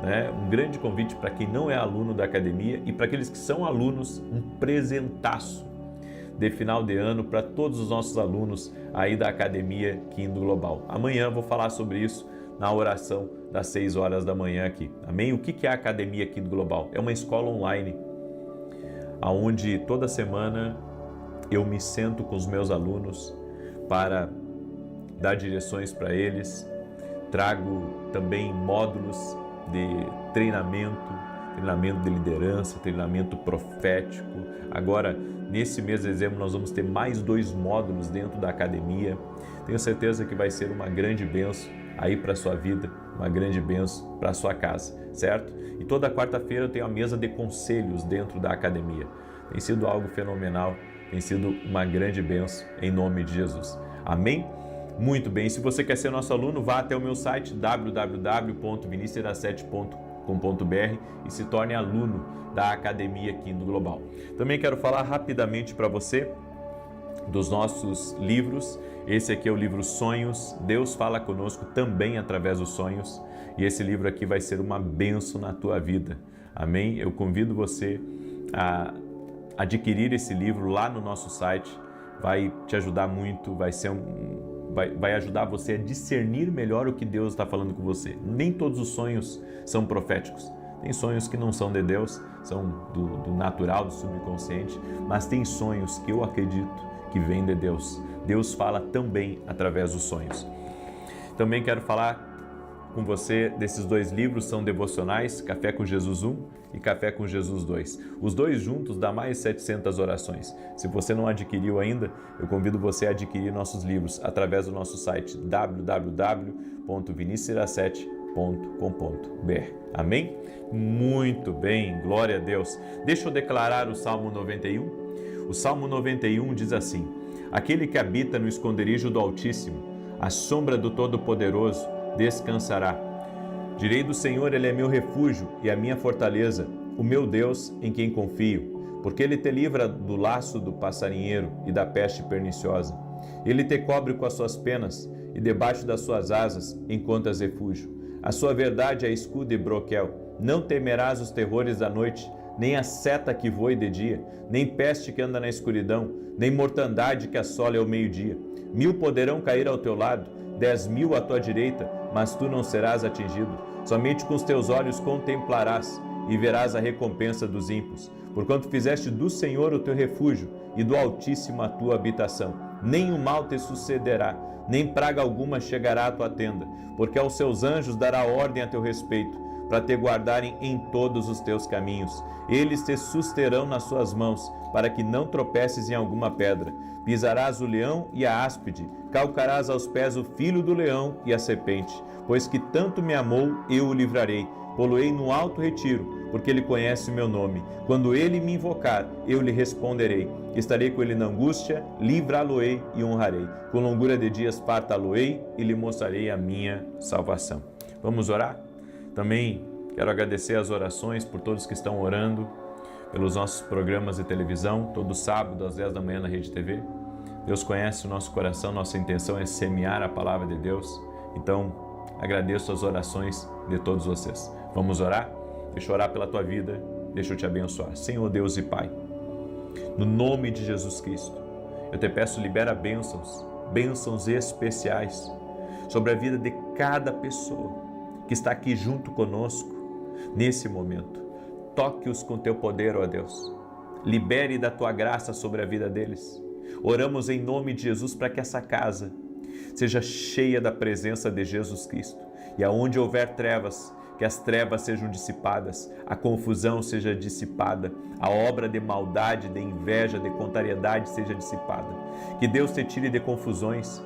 né? Um grande convite para quem não é aluno da academia e para aqueles que são alunos, um presentaço de final de ano para todos os nossos alunos aí da Academia Kingdom Global. Amanhã eu vou falar sobre isso na oração das 6 horas da manhã aqui. Amém? O que é a Academia Kingdom Global? É uma escola online, onde toda semana eu me sento com os meus alunos para dar direções para eles, trago também módulos de treinamento de liderança, treinamento profético. Agora, nesse mês de dezembro, nós vamos ter mais 2 módulos dentro da academia. Tenho certeza que vai ser uma grande bênção aí para a sua vida, uma grande bênção para a sua casa, certo? E toda quarta-feira eu tenho a mesa de conselhos dentro da academia. Tem sido algo fenomenal, tem sido uma grande bênção em nome de Jesus. Amém? Muito bem, se você quer ser nosso aluno, vá até o meu site www.vinicius7.com.br e se torne aluno da Academia Kingdom Global. Também quero falar rapidamente para você dos nossos livros. Esse aqui é o livro Sonhos, Deus fala conosco também através dos sonhos, e esse livro aqui vai ser uma bênção na tua vida. Amém? Eu convido você a adquirir esse livro lá no nosso site, vai te ajudar muito, vai ajudar você a discernir melhor o que Deus está falando com você. Nem todos os sonhos são proféticos. Tem sonhos que não são de Deus, são do natural, do subconsciente, mas tem sonhos que eu acredito que vêm de Deus. Deus fala também através dos sonhos. Também quero falar com você desses dois livros, são devocionais, Café com Jesus 1 e Café com Jesus 2. Os dois juntos dá mais 700 orações. Se você não adquiriu ainda, eu convido você a adquirir nossos livros através do nosso site www.vinicius17.com.br. Amém? Muito bem, glória a Deus. Deixa eu declarar o Salmo 91. O Salmo 91 diz assim: aquele que habita no esconderijo do Altíssimo, à sombra do Todo-Poderoso, descansará. Direi do Senhor, Ele é meu refúgio e a minha fortaleza, o meu Deus em quem confio, porque Ele te livra do laço do passarinheiro e da peste perniciosa. Ele te cobre com as suas penas e debaixo das suas asas encontras refúgio. A sua verdade é escudo e broquel. Não temerás os terrores da noite, nem a seta que voe de dia, nem peste que anda na escuridão, nem mortandade que assola ao meio-dia. 1000 poderão cair ao teu lado, 10.000 à tua direita, mas tu não serás atingido. Somente com os teus olhos contemplarás e verás a recompensa dos ímpios. Porquanto fizeste do Senhor o teu refúgio e do Altíssimo a tua habitação. Nem o mal te sucederá, nem praga alguma chegará à tua tenda, porque aos seus anjos dará ordem a teu respeito, para te guardarem em todos os teus caminhos. Eles te susterão nas suas mãos, para que não tropeces em alguma pedra. Pisarás o leão e a áspide, calcarás aos pés o filho do leão e a serpente. Pois que tanto me amou, eu o livrarei. Poloei no alto retiro, porque ele conhece o meu nome. Quando ele me invocar, eu lhe responderei. Estarei com ele na angústia, livrá-lo-ei e honrarei. Com longura de dias fartá-lo-ei e lhe mostrarei a minha salvação. Vamos orar? Também quero agradecer as orações por todos que estão orando, pelos nossos programas de televisão, todo sábado às 10 da manhã na Rede TV. Deus conhece o nosso coração, nossa intenção é semear a palavra de Deus. Então, agradeço as orações de todos vocês. Vamos orar? Deixa eu orar pela tua vida, deixa eu te abençoar. Senhor Deus e Pai, no nome de Jesus Cristo, eu te peço, libera bênçãos especiais sobre a vida de cada pessoa que está aqui junto conosco nesse momento. Toque-os com teu poder, ó Deus. Libere da tua graça sobre a vida deles. Oramos em nome de Jesus para que essa casa seja cheia da presença de Jesus Cristo. E aonde houver trevas, que as trevas sejam dissipadas, a confusão seja dissipada, a obra de maldade, de inveja, de contrariedade seja dissipada. Que Deus te tire de confusões,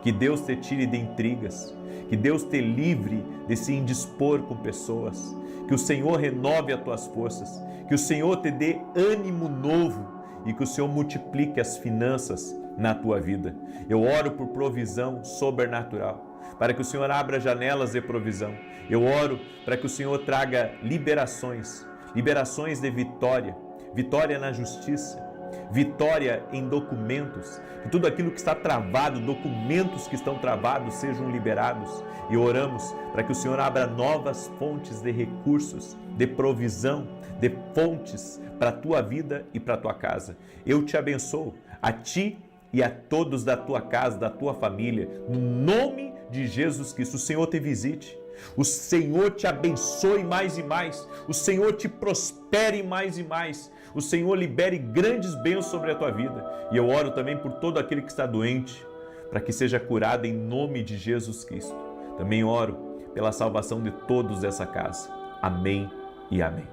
que Deus te tire de intrigas, que Deus te livre de se indispor com pessoas, que o Senhor renove as tuas forças, que o Senhor te dê ânimo novo e que o Senhor multiplique as finanças na tua vida. Eu oro por provisão sobrenatural, para que o Senhor abra janelas de provisão. Eu oro para que o Senhor traga liberações de vitória, vitória na justiça, vitória em documentos, que tudo aquilo que está travado, documentos que estão travados sejam liberados. E oramos para que o Senhor abra novas fontes de recursos, de provisão, de fontes para a tua vida e para a tua casa. Eu te abençoo, a ti e a todos da tua casa, da tua família, no nome de Jesus Cristo. O Senhor te visite, o Senhor te abençoe mais e mais, o Senhor te prospere mais e mais, o Senhor libere grandes bênçãos sobre a tua vida. E eu oro também por todo aquele que está doente, para que seja curado em nome de Jesus Cristo. Também oro pela salvação de todos dessa casa. Amém e amém.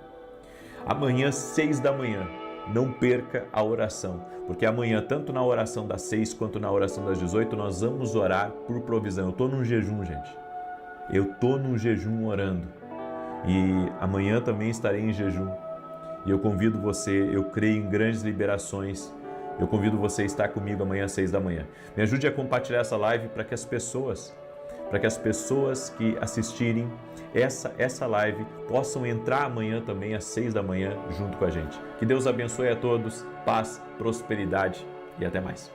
Amanhã, 6 da manhã, não perca a oração, porque amanhã, tanto na oração das 6 quanto na oração das 18, nós vamos orar por provisão. Eu estou num jejum, gente. Eu estou num jejum orando. E amanhã também estarei em jejum. E eu convido você, eu creio em grandes liberações. Eu convido você a estar comigo amanhã às 6 da manhã. Me ajude a compartilhar essa live para que as pessoas que assistirem essa live possam entrar amanhã também às 6 da manhã junto com a gente. Que Deus abençoe a todos, paz, prosperidade e até mais.